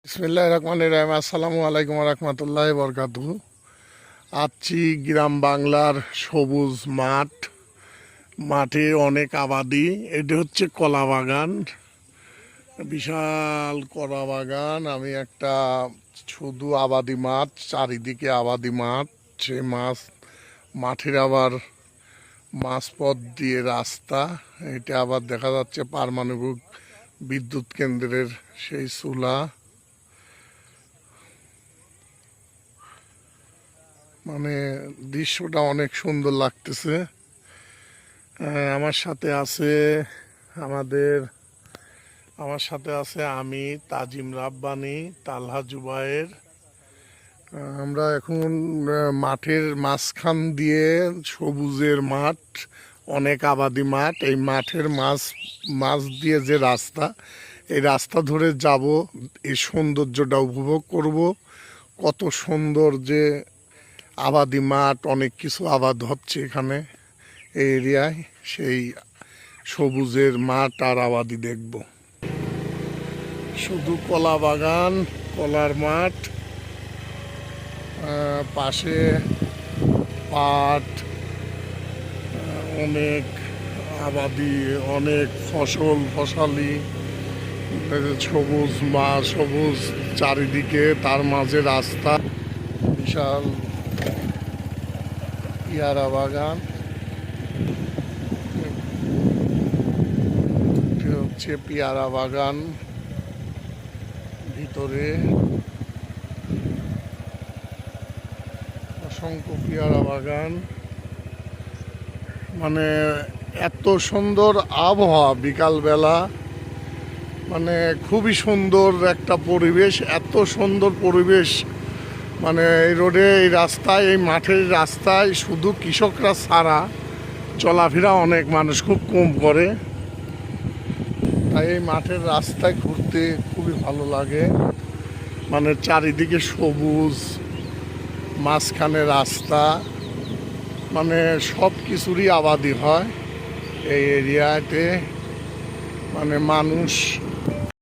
বিসমিল্লাহির রহমানির রহিম। আসসালামু আলাইকুম রহমতুল্লাহ বরকাতুহু। আছি গ্রাম বাংলার সবুজ মাঠ, মাঠে অনেক আবাদি। এটি হচ্ছে কলা বাগান, বিশাল কলা বাগান। আমি একটা শুধু আবাদি মাঠ, চারিদিকে আবাদি মাঠ। সেই মাঠের আবার মাঝপথ দিয়ে রাস্তা। এটা আবার দেখা যাচ্ছে পারমাণবিক বিদ্যুৎ কেন্দ্রের সেই চুলা। মানে দৃশ্যটা অনেক সুন্দর লাগতেছে। আমার সাথে আছে আমাদের আমার সাথে আছে আমি, তাজিম রাব্বানি, তালহা জুবায়ের। আমরা এখন মাঠের মাঝখান দিয়ে, সবুজের মাঠ, অনেক আবাদি মাঠ। এই মাঠের মাঝ দিয়ে যে রাস্তা, এই রাস্তা ধরে যাব, এই সৌন্দর্যটা উপভোগ করব। কত সুন্দর যে আবাদি মাঠ, অনেক কিছু আবাদ হচ্ছে এখানে এই এরিয়ায়। সেই সবুজের মাঠ আর আবাদি দেখব। শুধু কলা বাগান, কলার মাঠ, পাশে পাট, অনেক আবাদি, অনেক ফসলি, সবুজ চারিদিকে, তার মাঝে রাস্তা, বিশাল পেয়ারা বাগান। হচ্ছে পেয়ারা বাগান, ভিতরে অসংখ্য পেয়ারা বাগান। মানে এত সুন্দর আবহাওয়া বিকালবেলা, মানে খুবই সুন্দর একটা পরিবেশ। এত সুন্দর পরিবেশ, মানে এই রোডে, এই রাস্তায়, এই মাঠের রাস্তায় শুধু কৃষকরা ছাড়া চলাফেরা অনেক মানুষ খুব কম করে। তাই এই মাঠের রাস্তায় ঘুরতে খুবই ভালো লাগে। মানে চারিদিকে সবুজ, মাঝখানে রাস্তা, মানে সব কিছুরই আবাদি হয় এই এরিয়াতে। মানে মানুষ